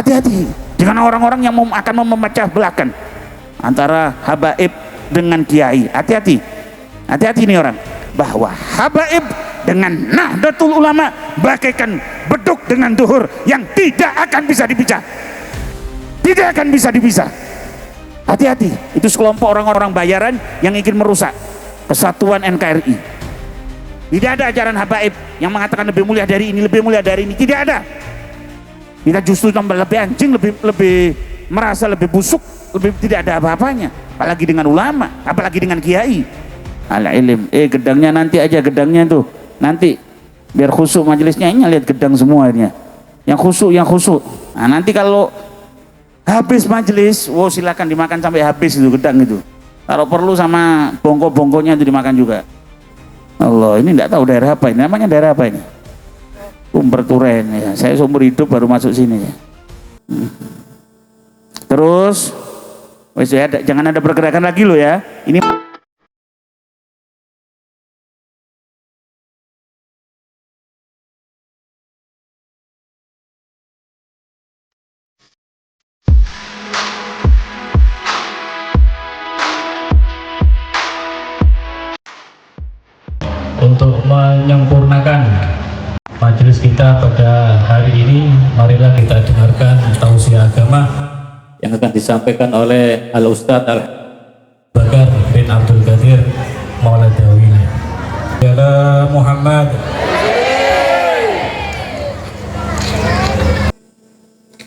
hati-hati dengan orang-orang yang akan memecah belahkan antara habaib dengan kiai. Hati-hati, hati-hati nih orang, bahwa habaib dengan Nahdlatul Ulama bagaikan beduk dengan duhur yang tidak akan bisa dipisah, tidak akan bisa dipisah. Hati-hati, itu sekelompok orang-orang bayaran yang ingin merusak kesatuan NKRI. Tidak ada ajaran habaib yang mengatakan lebih mulia dari ini, lebih mulia dari ini, tidak ada. Kita justru tambah lebih anjing, lebih merasa lebih busuk, lebih tidak ada apa-apanya. Apalagi dengan ulama, apalagi dengan kiai. Ala ilim, gedangnya nanti aja, gedangnya tuh nanti biar khusyuk majelisnya. Ini lihat gedang semuanya, yang khusyuk. Nah, nanti kalau habis majelis, wow, silakan dimakan sampai habis itu gedang itu. Kalau perlu sama bongko-bongkonya itu dimakan juga. Allah, ini tidak tahu daerah apa ini, namanya daerah apa ini? Umberturen ya. Saya seumur hidup baru masuk sini ya. Terus, wes ya, jangan ada pergerakan lagi lo ya. Ini untuk menyempurnakan majelis kita pada hari ini, marilah kita dengarkan tausiah agama yang akan disampaikan oleh Al-Ustadz Al-Bakar bin Abdul Qadir Mauladawi. Ya Muhammad.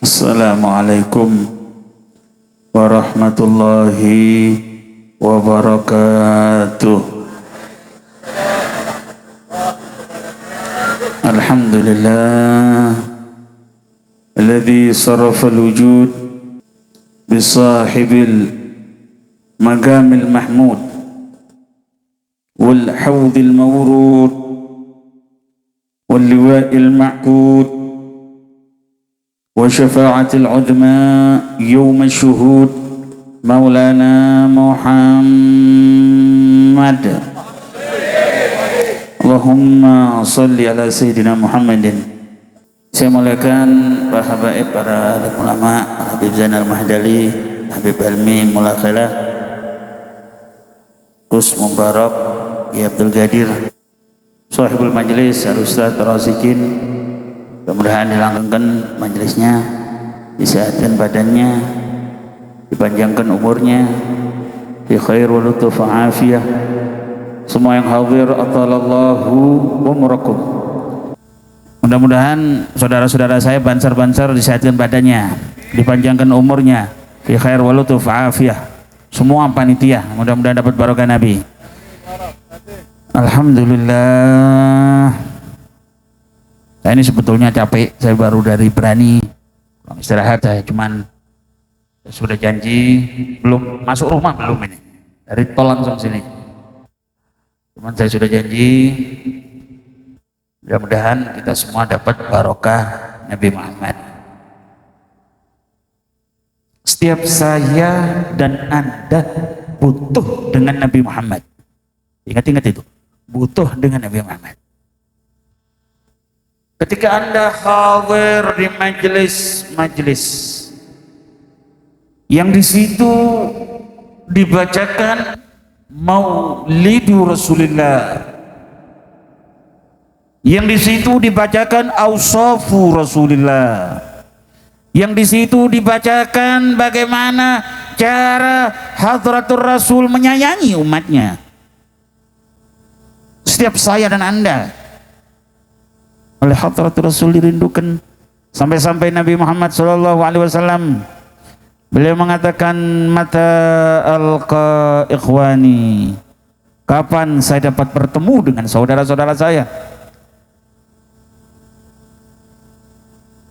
Assalamualaikum warahmatullahi wabarakatuh. Alhamdulillah alladzi sarafa al-wujud bisahibil magamil mahmud wal hawdil mawrud wal liwa'il ma'qud wa syafa'atil uzma yawm asy-syuhud maulana Muhammad. Allahumma salli ala Sayyidina Muhammadin. Saya muliakan para habaib, para ulama, Habib Zainal Mahdali, Habib Helmi Mulakhalah, Gus Mubarak, Ya Abdul Qadir, Sahibul Majlis, Al-Ustadz Razikin. Mudah-mudahan dilanggengkan majelisnya, disehatkan badannya, dipanjangkan umurnya, di khair wa lutuf wa afiyah. Semua yang hadir, atalallahu umurakum. Mudah-mudahan saudara-saudara saya banser-banser disehatkan badannya, dipanjangkan umurnya, fi khair wa lutuf afiyah. Semua panitia mudah-mudahan dapat barokah Nabi. Alhamdulillah. Saya ini sebetulnya capek, saya baru dari Berani istirahat. Saya cuman sudah janji, belum masuk rumah belum ini, dari tol langsung sini. Cuman saya sudah janji, mudah-mudahan kita semua dapat barokah Nabi Muhammad. Setiap saya dan Anda butuh dengan Nabi Muhammad. Ingat-ingat itu, butuh dengan Nabi Muhammad. Ketika Anda hadir di majelis yang di situ dibacakan Maulidu Rasulillah, yang di situ dibacakan Ausafu Rasulillah, yang di situ dibacakan bagaimana cara Hadratur Rasul menyayangi umatnya. Setiap saya dan Anda oleh Hadratur Rasul dirindukan, sampai-sampai Nabi Muhammad SAW beliau mengatakan, mata alqa ikhwani, kapan saya dapat bertemu dengan saudara-saudara saya?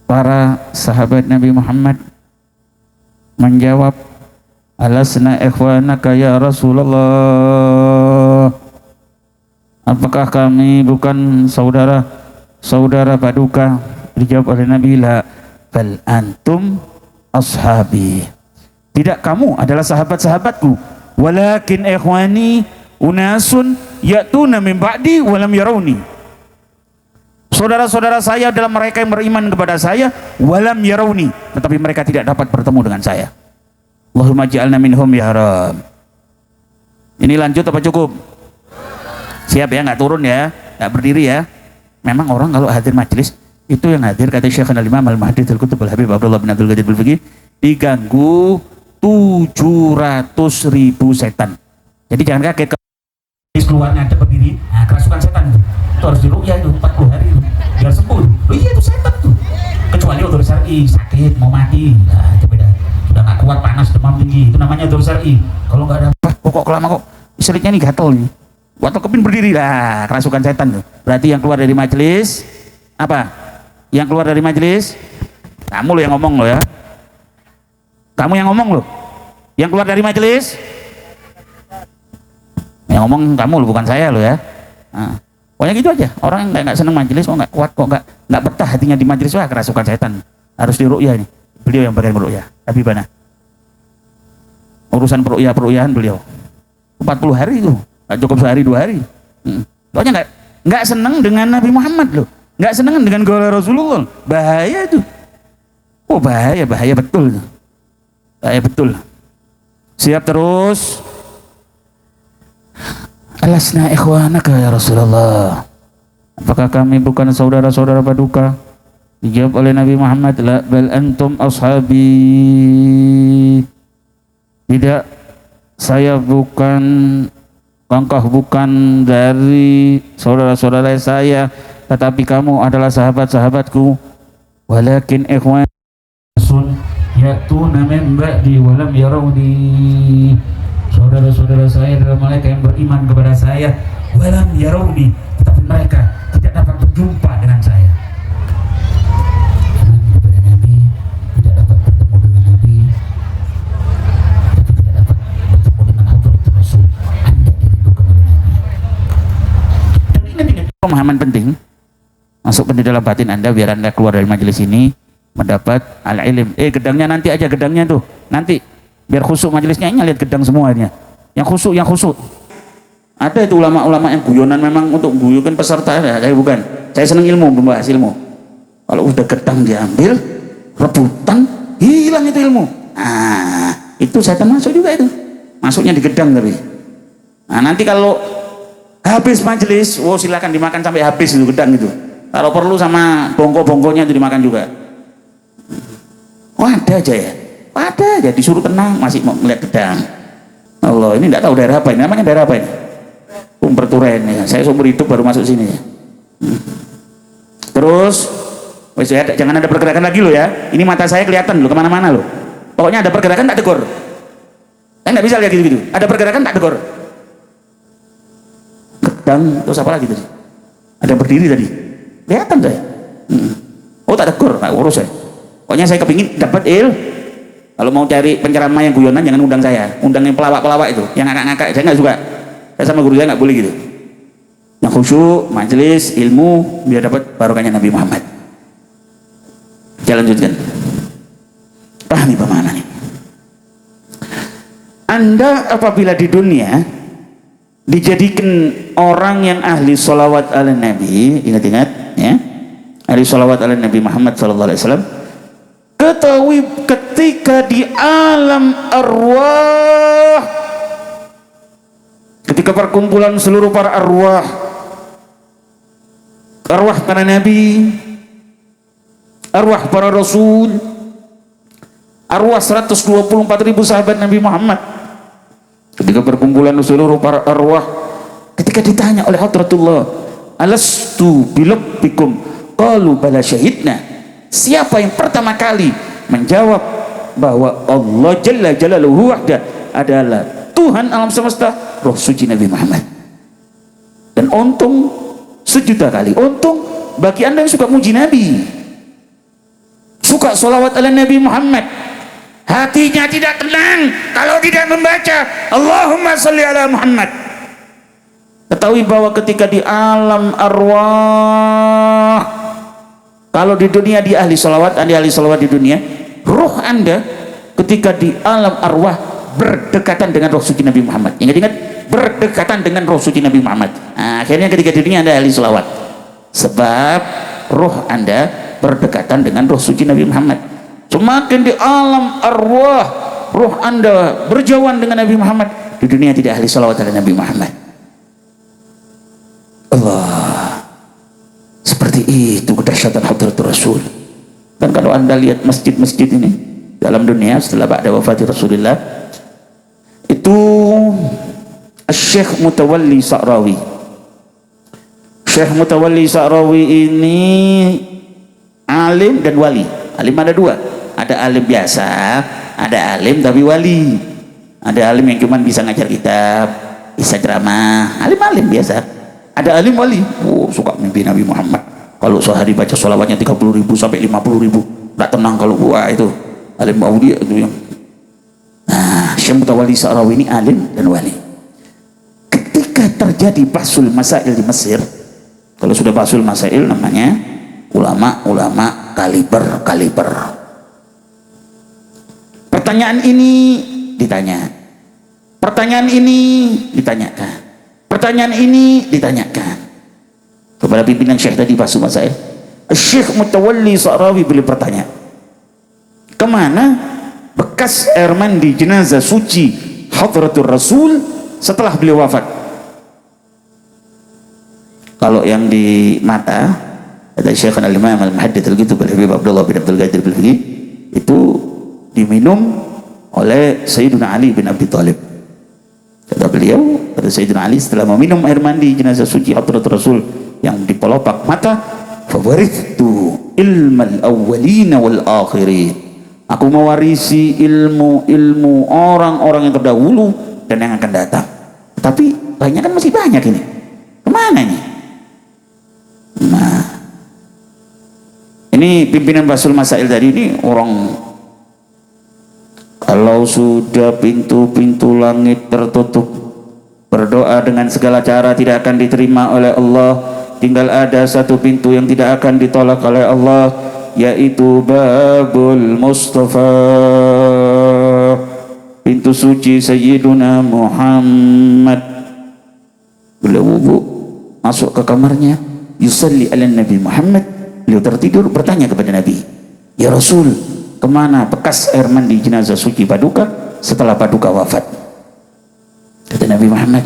Para sahabat Nabi Muhammad menjawab, alasna ikhwanaka ya Rasulullah, apakah kami bukan saudara paduka? Dijawab oleh Nabi, la bal antum ashabi, tidak, kamu adalah sahabat-sahabatku. Walakin ikhwani unasun ya'tuna min ba'di walam yarawni, saudara-saudara saya adalah mereka yang beriman kepada saya, walam yarawni, tetapi mereka tidak dapat bertemu dengan saya. Allahumma ja'alna minhum ya Rabb. Ini lanjut apa cukup? Siap ya, nggak turun ya, nggak berdiri ya. Memang orang kalau hadir majelis itu yang hadir, kata Syekh Al-Imam Al-Mahdi Al-Qutb Al-Habib Abdullah bin Abdul Qadir Al-Fiqih, diganggu 700.000 setan. Jadi jangan kaget keluarnya ada berdiri, nah, kerasukan setan itu harus diruqyah itu 40 hari itu biar sembuh. Oh iya itu setan tuh, kecuali udzur syar'i, sakit mau mati, nah itu beda, sudah nggak kuat, panas, demam tinggi, itu namanya udzur syar'i. Kalau nggak ada apa, kok lama kok istrinya nih gatel nih, waktu kepin berdiri lah, kerasukan setan tuh. Berarti yang keluar dari majelis apa? Yang keluar dari majelis kamu lo yang ngomong lo ya, kamu yang ngomong lo, yang keluar dari majelis yang ngomong kamu lo, bukan saya lo ya. Nah, pokoknya gitu aja. Orang yang nggak seneng majelis, kok nggak kuat, kok nggak betah hatinya di majelis, wah kerasukan setan, harus diruqyah ini. Beliau yang bagian meruqyah, tapi mana urusan peruqyahan beliau 40 hari itu, nggak cukup sehari 2 hari. Pokoknya nggak seneng dengan Nabi Muhammad loh, nggak seneng dengan gaul Rasulullah, bahaya itu. Oh bahaya betul, bahaya betul. Siap terus. Alasna ikhwanaka ya Rasulullah, apakah kami bukan saudara-saudara paduka? Dijawab oleh Nabi Muhammad, la bal antum ashabi. Tidak, saya bukan, engkau bukan dari saudara-saudara saya, tetapi kamu adalah sahabat-sahabatku. Walakin ikhwan ya'tuna min ba'di wa lam yarawni. Saudara-saudara saya adalah mereka yang beriman kepada saya, walam yarawni, tetapi mereka tidak dapat berjumpa dengan saya. Kepada Nabi, tidak dapat bertemu dengan Nabi, tidak dapat bertemu dengan Hadrat Rasul. Anda dirindukan oleh Nabi. Dan ingat pemahaman penting, masukkan di dalam batin Anda biar Anda keluar dari majelis ini mendapat al-ilm. Gedangnya nanti aja, gedangnya tuh nanti. Biar khusuk majelisnya, ini lihat gedang semuanya. Yang khusuk. Ada itu ulama-ulama yang guyonan memang untuk guyukan peserta, saya bukan. Saya senang ilmu, membahas ilmu. Kalau udah gedang diambil, rebutan, hilang itu ilmu. Nah, itu setan masuk juga itu. Masuknya di gedang tapi. Nah, nanti kalau habis majelis, silakan dimakan sampai habis itu gedang itu. Kalau perlu sama bongko-bongkonya itu dimakan juga. Ada aja ya. Ada aja disuruh tenang masih mau melihat gedang. Allah, ini tidak tahu daerah apa ini, namanya daerah apa ini? Umperturen ya. Saya seumur hidup baru masuk sini ya. Terus ya, jangan ada pergerakan lagi lo ya. Ini mata saya kelihatan lo kemana-mana lo. Pokoknya ada pergerakan tak tegur. Saya nggak bisa lihat gitu-gitu. Ada pergerakan tak tegur. Gedang terus apa lagi tadi? Ada yang berdiri tadi. Kelihatan saya. Oh tak tegur, nggak urus saya. Pokoknya saya kepingin dapat kalau mau cari penceramah yang guyonan jangan undang saya, undang yang pelawak-pelawak itu, yang ngakak-ngakak, saya nggak suka. Saya sama guru saya nggak boleh gitu. Yang khusyuk, majelis, ilmu, biar dapat barokahnya Nabi Muhammad. Saya lanjutkan. Pahami pemahaman ini. Anda apabila di dunia dijadikan orang yang ahli sholawat ala Nabi, ingat-ingat ya, ahli sholawat ala Nabi Muhammad SAW. Ketahui ketika di alam arwah, ketika perkumpulan seluruh para arwah para nabi, arwah para rasul, arwah 124.000 sahabat Nabi Muhammad, ketika perkumpulan seluruh para arwah, ketika ditanya oleh Hadratullah, alastu bilabbikum, qalu bala syahidna. Siapa yang pertama kali menjawab bahwa Allah Jalla Jalaluhu wahda adalah Tuhan alam semesta, roh suci Nabi Muhammad. Dan untung 1.000.000 kali, untung bagi Anda yang suka muji Nabi, suka sholawat ala Nabi Muhammad, hatinya tidak tenang kalau tidak membaca Allahumma sholli ala Muhammad. Ketahui bahwa ketika di alam arwah, kalau di dunia dia ahli sholawat, Anda ahli sholawat di dunia, roh Anda ketika di alam arwah berdekatan dengan roh suci Nabi Muhammad. Ingat-ingat, berdekatan dengan roh suci Nabi Muhammad. Nah, akhirnya ketika di dunia Anda ahli sholawat. Sebab roh Anda berdekatan dengan roh suci Nabi Muhammad. Semakin di alam arwah roh Anda berjauhan dengan Nabi Muhammad, di dunia tidak ahli salawat ala Nabi Muhammad. Allah, seperti itu kedahsyatan hadratur Rasul. Dan kalau Anda lihat masjid-masjid ini dalam dunia setelah ba'da wafati Rasulullah, itu Syekh Mutawalli Sa'rawi. Syekh Mutawalli Sa'rawi ini alim dan wali. Alim ada dua, ada alim biasa, ada alim tapi wali. Ada alim yang cuma bisa ngajar kitab, bisa ceramah, alim-alim biasa. Ada alim wali, suka mimpi Nabi Muhammad. Kalau sehari baca sholawatnya 30.000 sampai 50.000, nggak tenang kalau itu alim wali itu yang. Nah, Syekh Mutawalli Sa'rawi ini alim dan wali. Ketika terjadi bahsul masail di Mesir, kalau sudah bahsul masail namanya ulama-ulama kaliber. Pertanyaan ini ditanya, pertanyaan ini ditanyakan, pertanyaan ini ditanyakan kepada pimpinan syekh tadi bahsul masail. Syekh Mutawalli Sa'rawi beliau bertanya, kemana bekas air mandi jenazah suci hadratur Rasul setelah beliau wafat? Kalau yang di mata ada Syekh al-Imam al-Muhaddits al-Ghutub al-Habib Abdullah bin Abdul Qadir al-Filqi, itu diminum oleh Sayyidina Ali bin Abi Thalib. Kata beliau, kata Sayyidina Ali, setelah meminum air mandi jenazah suci hadratur Rasul yang di pelopak mata, fawarithtu ilmal awwalina wal akhirin, aku mewarisi ilmu orang-orang yang terdahulu dan yang akan datang. Tapi banyak kan, masih banyak ini, kemana ini? Nah, ini pimpinan Bahsul Masail tadi ini orang, kalau sudah pintu-pintu langit tertutup, berdoa dengan segala cara tidak akan diterima oleh Allah. Tinggal ada satu pintu yang tidak akan ditolak oleh Allah, yaitu Babul Mustafa, pintu suci Sayyiduna Muhammad. Beliau wudu, masuk ke kamarnya, yusalli ala Nabi Muhammad. Beliau tertidur, bertanya kepada Nabi, ya Rasul, kemana bekas air mandi jenazah suci Paduka setelah Paduka wafat? Kata Nabi Muhammad,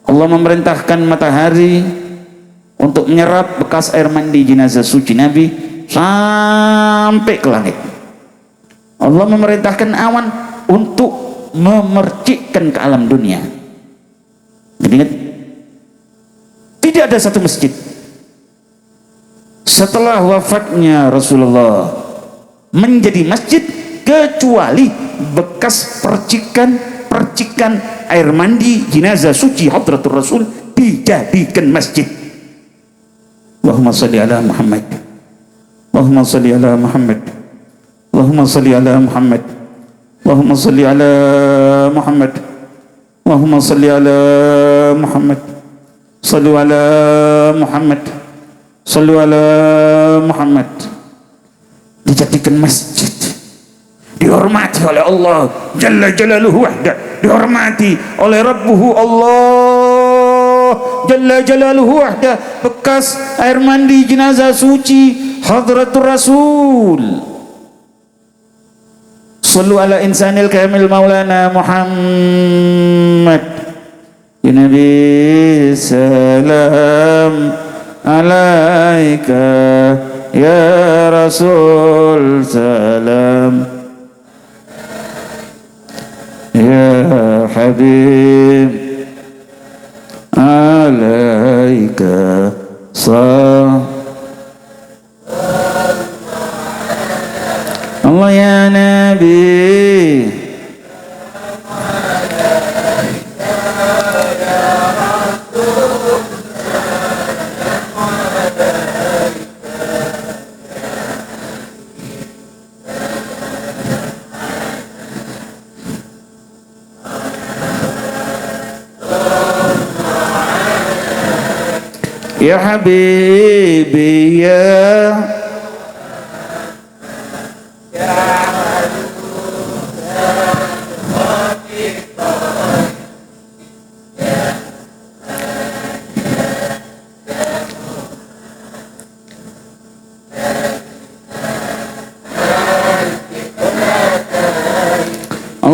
Allah memerintahkan matahari untuk menyerap bekas air mandi jenazah suci Nabi sampai ke langit. Allah memerintahkan awan untuk memercikkan ke alam dunia. Jadi ingat, tidak ada satu masjid setelah wafatnya Rasulullah menjadi masjid kecuali bekas percikan air mandi jenazah suci hadratur Rasul dijadikan masjid. Allahumma salli ala Muhammad, Allahumma salli ala Muhammad, Allahumma salli ala Muhammad, Allahumma salli ala Muhammad, Allahumma salli ala Muhammad, sallu ala Muhammad, sallu ala Muhammad. Dijadikan masjid, dihormati oleh Allah Jalla Jalaluhu wahda, dihormati oleh Rabbuhu Allah Jalla Jalaluhu wahda. Bekas air mandi jenazah suci hadratur Rasul. Sallu ala insanil kamil maulana Muhammad. Ya Nabi, salam alaika, ya Rasul, salam, ya Habib, alaika salam. Allah ya Nabi, ya Habibi, ya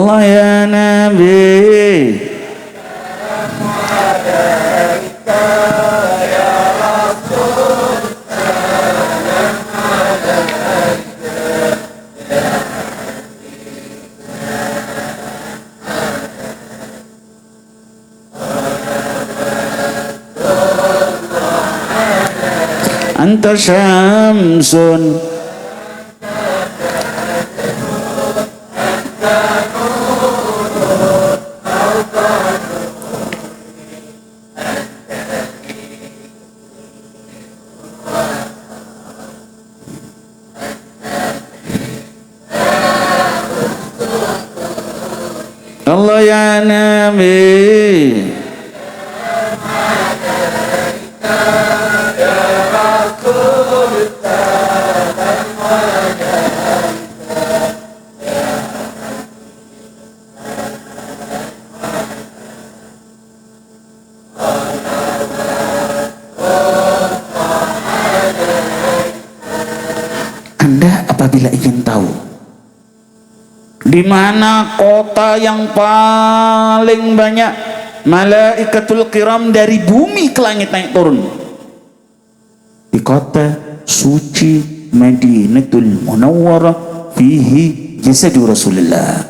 Allah ya Nabi. Anta syamsun Allah ya Nabi. Anda apabila ingin tahu di mana kota yang paling banyak malaikatul kiram dari bumi ke langit naik turun, di kota suci Madinatul Munawwarah, fihi jasadu Rasulullah,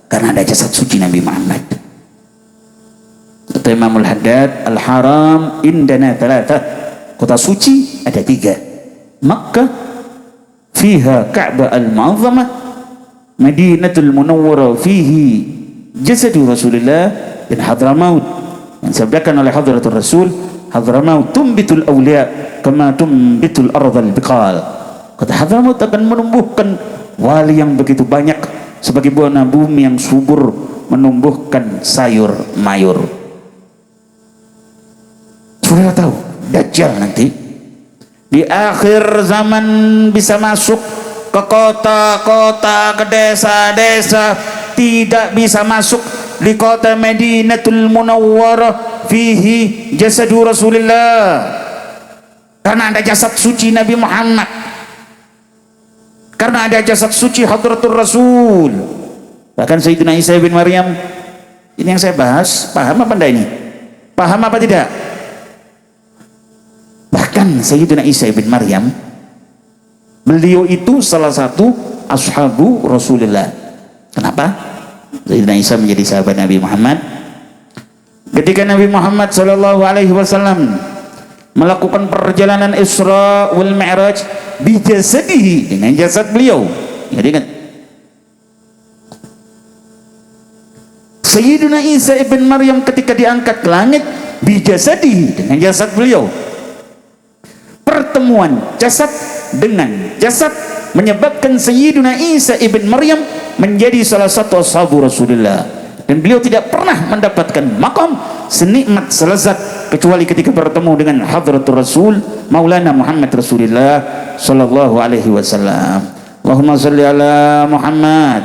karena ada jasad suci Nabi Muhammad. Kata Imamul Haddad, al-haram indana thalatha, kota suci ada 3, Makkah fiha Ka'bah al-Mu'azzamah, Madinatul Munawwarah fihi jasadu Rasulullah, dan Hadramaut yang disabdakan oleh Hadratul Rasul, Hadramaut tumbitul awliya kama tumbitul ardhal biqal. Kata Hadramaut akan menumbuhkan wali yang begitu banyak sebagaimana bumi yang subur menumbuhkan sayur mayur. Sudah tahu Dajjal nanti di akhir zaman bisa masuk ke kota-kota, ke desa-desa, tidak bisa masuk di kota Madinatul Munawwarah fihi jasadu Rasulullah, karena ada jasad suci Nabi Muhammad, karena ada jasad suci Hadratul Rasul. Bahkan Sayyidina Isa bin Maryam, ini yang saya bahas, paham apa anda ini? Paham apa tidak? Bahkan Sayyidina Isa bin Maryam, beliau itu salah satu ashabu Rasulullah. Kenapa Sayyidina Isa menjadi sahabat Nabi Muhammad? Ketika Nabi Muhammad SAW melakukan perjalanan Isra wal Mi'raj bijasadihi, dengan jasad beliau. Jadi kan Sayyidina Isa ibn Maryam ketika diangkat ke langit bijasadihi, dengan jasad beliau. Pertemuan jasad dengan jasad menyebabkan Sayyidina Isa ibn Maryam menjadi salah satu ashabu Rasulullah, dan beliau tidak pernah mendapatkan maqam senikmat selezat kecuali ketika bertemu dengan Hadratul Rasul Maulana Muhammad Rasulullah sallallahu alaihi wasallam. Allahumma salli ala Muhammad,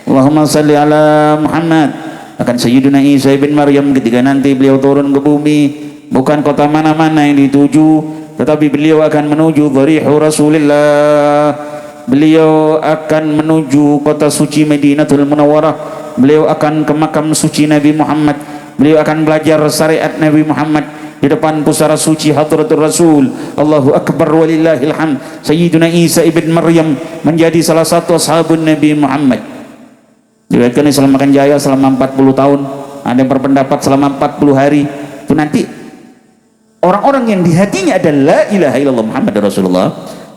Allahumma salli ala Muhammad. Akan Sayyidina Isa ibn Maryam ketika nanti beliau turun ke bumi, bukan kota mana-mana yang dituju, tetapi beliau akan menuju dharihu Rasulullah. Beliau akan menuju kota suci Madinatul Munawwarah. Beliau akan ke makam suci Nabi Muhammad. Beliau akan belajar syariat Nabi Muhammad di depan pusara suci Hadratul Rasul. Allahu Akbar walillahil hamd. Sayyidina Isa ibn Maryam menjadi salah satu ashabun Nabi Muhammad. Diriwayatkan Islam akan jaya selama 40 tahun. Ada yang berpendapat selama 40 hari. Itu nanti orang-orang yang di hatinya adalah la ilaha illallah Muhammad Rasulullah,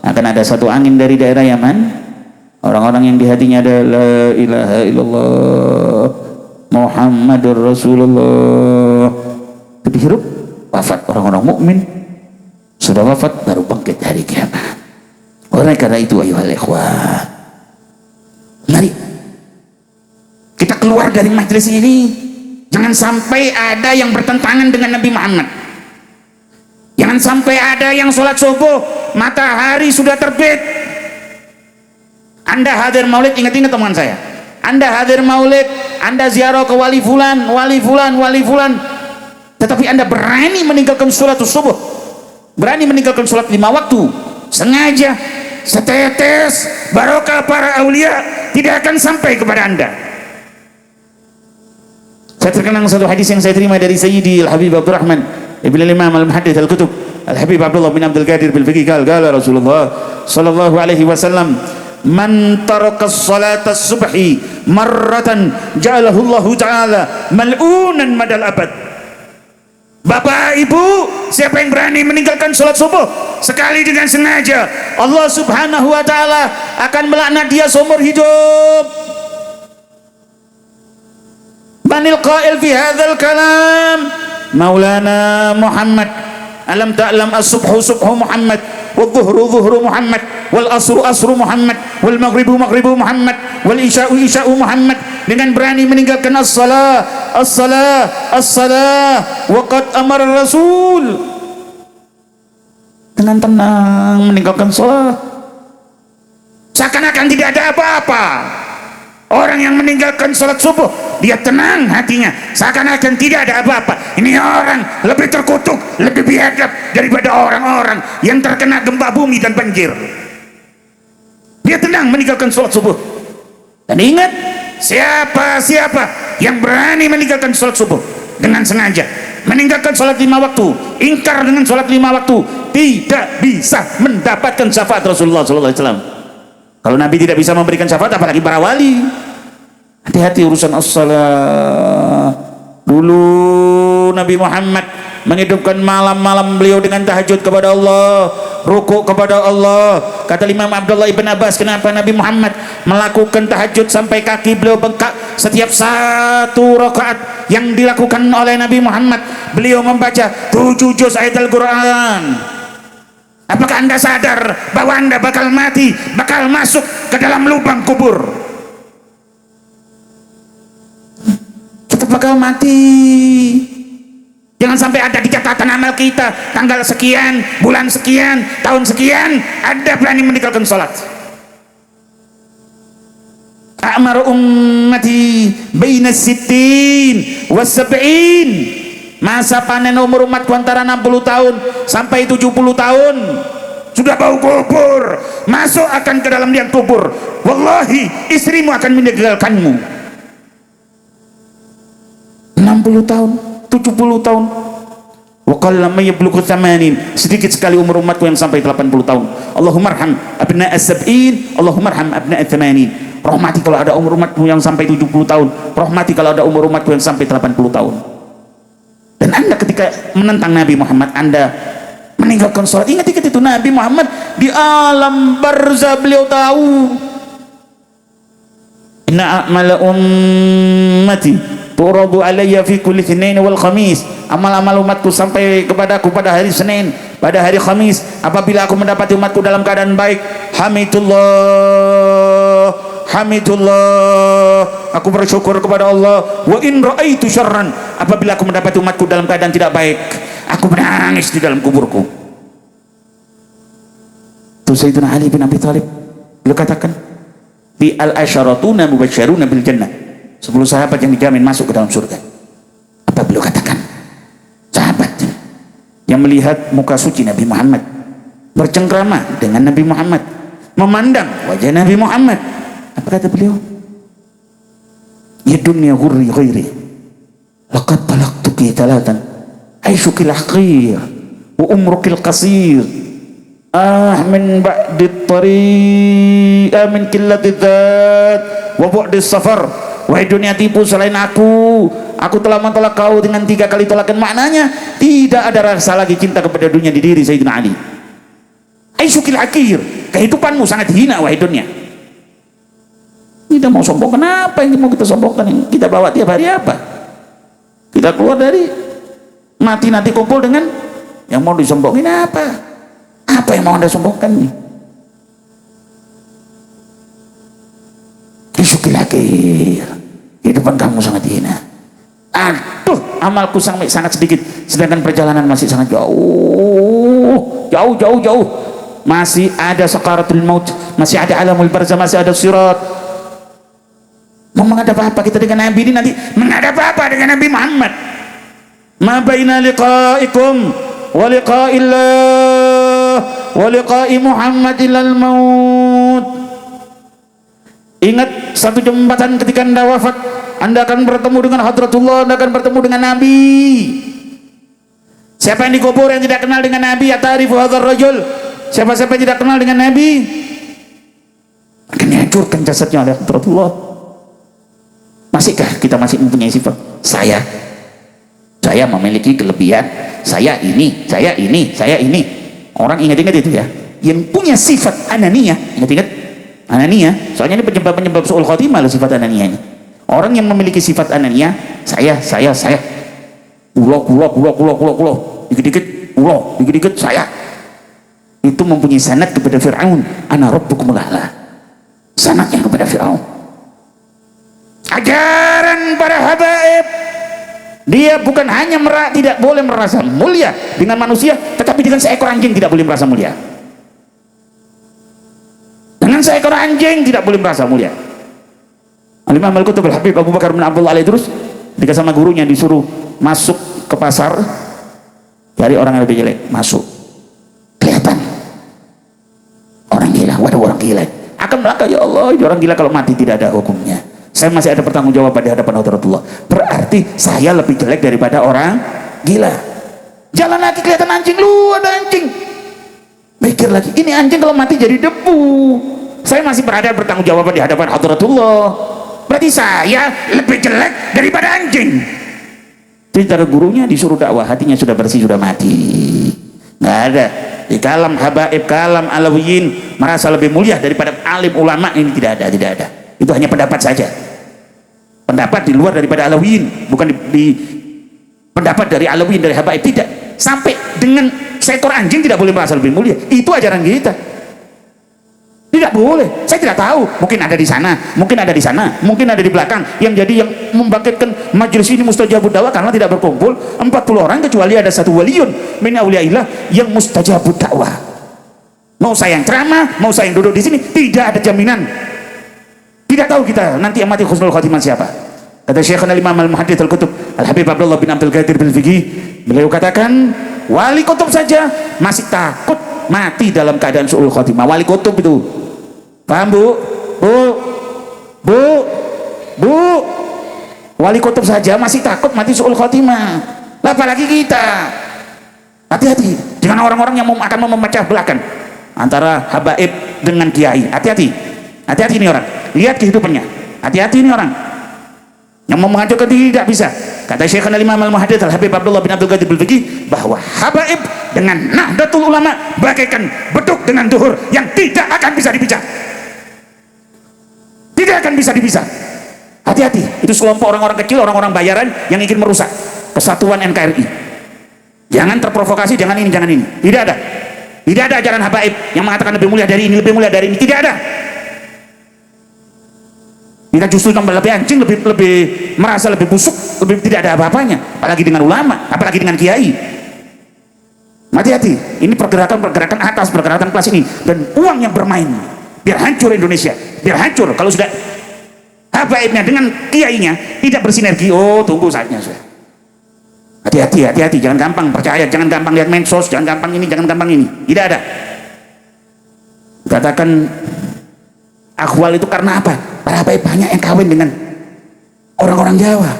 akan ada satu angin dari daerah Yaman. Orang-orang yang di hatinya ada la ilaha illallah Muhammadur Rasulullah, itu dihirup, wafat orang-orang mukmin. Sudah wafat baru bangkit hari kiamat. Oleh karena itu ayuhal ikhwan, mari kita keluar dari majelis ini, jangan sampai ada yang bertentangan dengan Nabi Muhammad. Jangan sampai ada yang sholat subuh matahari sudah terbit, Anda hadir maulid, ingat-ingat teman saya, Anda hadir maulid, Anda ziarah ke wali fulan, tetapi Anda berani meninggalkan sholat subuh, berani meninggalkan sholat 5 waktu, sengaja, setetes barokah para aulia tidak akan sampai kepada Anda. Saya terkenang satu hadis yang saya terima dari Sayyidi Al-Habib Abdurrahman Ibn Al-Imam Al-Muhaddith Al-Kutub Al-Habib Abdullah bin Abdul Qadir bil-Fiqih qala Rasulullah sallallahu alaihi wasallam man taraka salata subhi marratan ja'alahu Allah ta'ala mal'unan madal abad. Bapak Ibu, siapa yang berani meninggalkan sholat subuh sekali dengan sengaja, Allah subhanahu wa ta'ala akan melaknat dia seumur hidup. Manil qail fi hadzal kalam Maulana Muhammad, alam ta'lam as-subhu subhu Muhammad, wal dhuhru dhuhru Muhammad, wal asru asru Muhammad, wal maghribu maghribu Muhammad, wal isya'u isya'u Muhammad. Dengan berani meninggalkan as-salah as-salah as-salah waqad amara Rasul, dengan tenang meninggalkan salat seakan-akan tidak ada apa-apa. Orang yang meninggalkan salat subuh dia tenang hatinya, seakan-akan tidak ada apa-apa. Ini orang lebih terkutuk, lebih biadab daripada orang-orang yang terkena gempa bumi dan banjir. Dia tenang meninggalkan salat subuh. Dan ingat, siapa yang berani meninggalkan salat subuh dengan sengaja, meninggalkan salat 5 waktu, ingkar dengan salat 5 waktu, tidak bisa mendapatkan syafaat Rasulullah SAW. Kalau Nabi tidak bisa memberikan syafaat, apalagi para wali. Hati-hati urusan as-salah. Dulu Nabi Muhammad menghidupkan malam-malam beliau dengan tahajud kepada Allah, rukuk kepada Allah. Kata Imam Abdullah ibn Abbas, kenapa Nabi Muhammad melakukan tahajud sampai kaki beliau bengkak? Setiap satu rakaat yang dilakukan oleh Nabi Muhammad, beliau membaca 7 juz ayat Al-Quran. Apakah Anda sadar bahwa Anda bakal mati, bakal masuk ke dalam lubang kubur? Kita bakal mati. Jangan sampai ada di catatan amal kita tanggal sekian, bulan sekian, tahun sekian Anda berani meninggalkan sholat. A'mar ummati baina sittin wa sab'in. Masa panen umur umatku antara 60 tahun sampai 70 tahun. Sudah bau kubur, masuk akan ke dalam liang kubur. Wallahi istrimu akan meninggalkanmu. 60 tahun, 70 tahun. Wa qalla may yablughu 80. Sedikit sekali umur umatku yang sampai 80 tahun. Allahumma arham abna'a as-sab'in, Allahumma arham abna'a ats-tsamanin. Rahmati kalau ada umur umatku yang sampai 70 tahun, rahmati kalau ada umur umatku yang sampai 80 tahun. Dan Anda ketika menentang Nabi Muhammad, Anda meninggalkan sholat. Ingat itu Nabi Muhammad di alam barzah beliau tahu. Inna a'mala ummati turadu alayya fi kulli Tsnain wal Khamis. Amal-amal umatku sampai kepadaku pada hari Senin, pada hari Khamis. Apabila aku mendapati umatku dalam keadaan baik, hamidullah, hamidullah, aku bersyukur kepada Allah. Wa in ra'aitu syarran, apabila aku mendapati umatku dalam keadaan tidak baik, aku menangis di dalam kuburku. Itu Sayyidina Ali bin Abi Thalib beliau katakan di al-asyaratuna mubasysyaruna bil jannah, 10 sahabat yang dijamin masuk ke dalam surga. Apa beliau katakan? Sahabat yang melihat muka suci Nabi Muhammad, bercengkrama dengan Nabi Muhammad, memandang wajah Nabi Muhammad. Apa kata beliau? Ya dunia ghurri ghairi, laqad talaqtuki talatan, aishukil haqir wa umrukil qasir, min ba'di tariq, min qillati dzat wa bu'di safar. Wahai dunia tipu selain aku telah mentolak kau dengan 3 kali tolakan. Maknanya tidak ada rasa lagi cinta kepada dunia di diri Sayyidina Ali. Aishukil haqir, kehidupanmu sangat hina wahai dunia. Kita mau sombong, kenapa yang mau kita sombongkan? Yang kita bawa tiap hari apa? Kita keluar dari mati nanti kumpul dengan yang mau disombongin apa? Apa yang mau Anda sombongkan nih? Isyukil hakir, kehidupan kamu sangat hina. Aduh, amalku sangat sedikit, sedangkan perjalanan masih sangat jauh. Masih ada sakaratul maut, masih ada alamul barzah, masih ada sirat. Mau menghadap apa kita dengan Nabi ini nanti? Menghadap apa dengan Nabi Muhammad? Ma baina liqa'ikum wa liqa'illah wa liqa'i Muhammad ilal maut. Ingat satu jembatan ketika Anda wafat Anda akan bertemu dengan Hadratullah, Anda akan bertemu dengan Nabi. Siapa yang dikubur yang tidak kenal dengan Nabi, atarifu hadzal rajul, siapa-siapa yang tidak kenal dengan Nabi akan dihancurkan jasadnya oleh Hadratullah. Masihkah kita masih mempunyai sifat saya memiliki kelebihan, saya ini. Orang ingat-ingat itu ya, yang punya sifat ananiyah, ingat-ingat ananiyah, soalnya ini penyebab su'ul khotimah loh, sifat ananiyah ini. Orang yang memiliki sifat ananiyah, saya ulo, dikit-dikit saya, itu mempunyai sanad kepada Fir'aun, ana rabbukumul a'la, sanadnya kepada Fir'aun. Ajaran para habaib, dia bukan hanya tidak boleh merasa mulia dengan manusia, tetapi dengan seekor anjing tidak boleh merasa mulia. Dengan seekor anjing tidak boleh merasa mulia. Al-Imam Al-Qutb Al-Habib Abu Bakar bin Abdullah Al-Idrus ketika sama gurunya disuruh masuk ke pasar, cari orang yang lebih jelek, masuk, kelihatan orang gila, waduh orang gila akan melangkah, ya Allah, orang gila kalau mati tidak ada hukumnya, saya masih ada pertanggungjawaban di hadapan Hadratullah, berarti saya lebih jelek daripada orang gila. Jalan lagi kelihatan anjing, lu ada anjing, mikir lagi, ini anjing kalau mati jadi debu, saya masih berada bertanggungjawaban di hadapan Hadratullah, berarti saya lebih jelek daripada anjing. Jadi gurunya disuruh dakwah, hatinya sudah bersih, sudah mati, nggak ada di kalam habaib, kalam alawiyin merasa lebih mulia daripada alim ulama, ini tidak ada. Itu hanya pendapat saja, pendapat di luar daripada alawiyin, bukan di pendapat dari alawiyin, dari habaib, tidak. Sampai dengan seekor anjing tidak boleh merasa lebih mulia, itu ajaran kita. Tidak boleh. Saya tidak tahu, mungkin ada di sana, mungkin ada di belakang yang membangkitkan majelis ini mustajabud dakwah, karena tidak berkumpul 40 orang kecuali ada satu waliun min auliyaillah yang mustajabud dakwah. Mau saya yang ceramah, mau saya yang duduk di sini, tidak ada jaminan. Tidak tahu kita nanti yang mati husnul khotimah siapa. Kata Syekhana Imam Al-Muhaddits Al-Qutb Al-Habib Abdullah bin Abdul Qadir bin Fiqih, beliau katakan wali kutub saja masih takut mati dalam keadaan su'ul khotimah. Wali kutub itu, paham bu, wali kutub saja masih takut mati su'ul khotimah, apalagi kita. Hati-hati dengan orang-orang yang akan memecah belahkan antara habaib dengan kiai. Hati-hati ini orang, lihat kehidupannya, hati-hati ini orang yang mau menghancurkan tidak bisa. Kata Syekhana Imam Al-Muhaddits Al-Habib Abdullah bin Abdul Qadir bin Fiqih, bahwa habaib dengan Nahdlatul Ulama bagaikan beduk dengan duhur yang tidak akan bisa dipisah. Tidak akan bisa dipisah. Hati-hati, itu sekelompok orang-orang kecil, orang-orang bayaran yang ingin merusak kesatuan NKRI. Jangan terprovokasi, jangan ini. Tidak ada ajaran habaib yang mengatakan lebih mulia dari ini, tidak ada. Kita justru tambah lebih anjing, lebih merasa lebih busuk, lebih tidak ada apa-apanya, apalagi dengan ulama, apalagi dengan kiai. Hati-hati, ini pergerakan atas, pergerakan kelas ini, dan uang yang bermain biar hancur Indonesia, biar hancur. Kalau sudah habaibnya dengan kiainya tidak bersinergi, oh tunggu saatnya sudah. Hati-hati, jangan gampang percaya, jangan gampang lihat medsos, jangan gampang ini. Tidak ada. Katakan akhwal itu karena apa? Para habaib banyak yang kawin dengan orang-orang Jawa,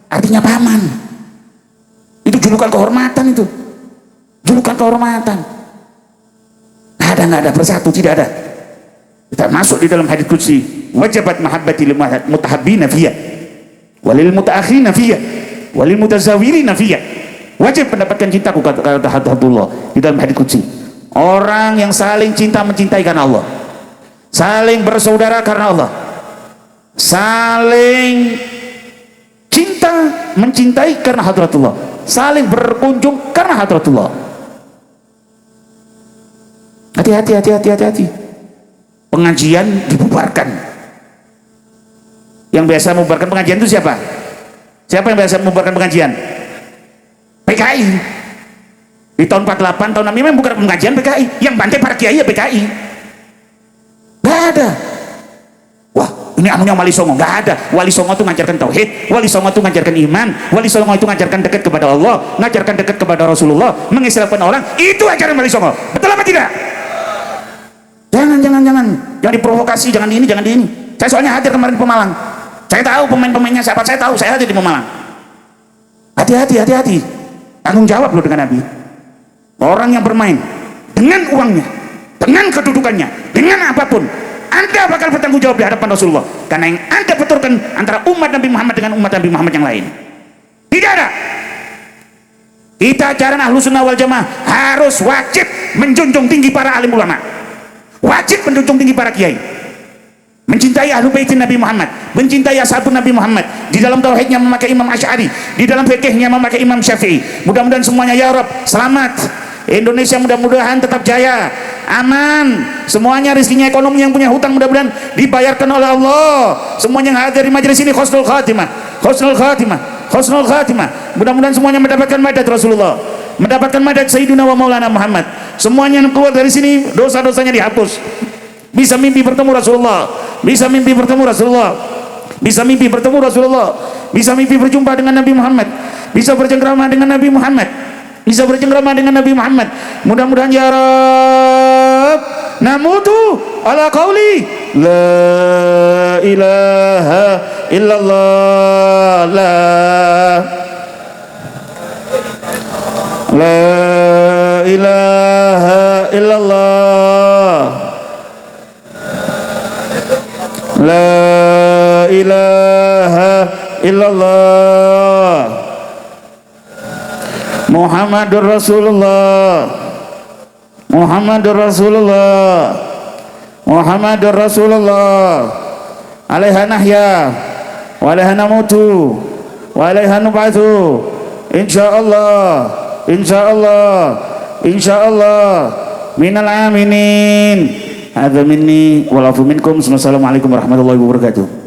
artinya paman. Itu julukan kehormatan, itu julukan kehormatan. Nggak ada bersatu, tidak ada. Kita masuk di dalam hadits qudsi, wajabat mahabbati lil mutahabbina fiyya walil mutaakhirina fiyya walil mutazawirina fiyya. Wajib mendapatkan cintaku, kata Hadratullah di dalam hadits qudsi. Orang yang saling cinta mencintai karena Allah, saling bersaudara karena Allah, saling cinta mencintai karena Hadratullah, saling berkunjung karena Hadratullah. Hati-hati. Pengajian dibubarkan. Yang biasa membubarkan pengajian itu siapa? Siapa yang biasa membubarkan pengajian? PKI. Di tahun 48, tahun 65 membubarkan pengajian PKI. Yang bantai para kiai ya PKI. Nggak ada. Wah, ini anunya Wali Songo. Nggak ada. Wali Songo itu ngajarkan tauhid, Wali Songo itu ngajarkan iman, Wali Songo itu ngajarkan dekat kepada Allah, ngajarkan dekat kepada Rasulullah, mengislamkan orang. Itu ajaran Wali Songo. Betul apa tidak? Jangan diprovokasi, jangan ini. Saya soalnya hadir kemarin di Pemalang. Saya tahu pemain-pemainnya siapa, saya tahu, saya ada di Pemalang. Hati-hati. Tanggung jawab loh dengan Nabi. Orang yang bermain dengan uangnya, dengan kedudukannya, dengan apapun, Anda bakal bertanggung jawab di hadapan Rasulullah. Karena yang Anda benturkan antara umat Nabi Muhammad dengan umat Nabi Muhammad yang lain. Tidak ada. Kita ajaran Ahlus Sunnah wal Jamaah harus wajib menjunjung tinggi para alim ulama. Wajib menjunjung tinggi para kiai. Mencintai ahlu baitin Nabi Muhammad, mencintai ashabun Nabi Muhammad, di dalam tauhidnya memakai Imam Asy'ari, di dalam fikihnya memakai Imam Syafi'i. Mudah-mudahan semuanya ya Rabb selamat. Indonesia mudah-mudahan tetap jaya, aman, semuanya rezekinya, ekonomi, yang punya hutang mudah-mudahan dibayarkan oleh Allah. Semuanya yang hadir di majelis ini husnul khatimah, husnul khatimah, husnul khatimah. Mudah-mudahan semuanya mendapatkan madad Rasulullah, mendapatkan madad Sayyidina wa Maulana Muhammad. Semuanya yang keluar dari sini dosa-dosanya dihapus. Bisa mimpi bertemu Rasulullah, bisa mimpi bertemu Rasulullah, bisa mimpi bertemu Rasulullah, bisa mimpi berjumpa dengan Nabi Muhammad, bisa bercengkrama dengan Nabi Muhammad, bisa bercengkrama dengan Nabi Muhammad. Mudah-mudahan ya Rabb namutu ala qauli la ilaha illallah, la ilaha illallah, la ilaha illallah, Muhammadur Rasulullah, Muhammadur Rasulullah, Muhammadur Rasulullah. Alaiha nahya wa alaiha namutu wa alaiha nub'atsu insyaallah, insyaallah, insyaallah minal aminin. Hadza minni wa lafu minkum. Wassalamualaikum warahmatullahi wabarakatuh.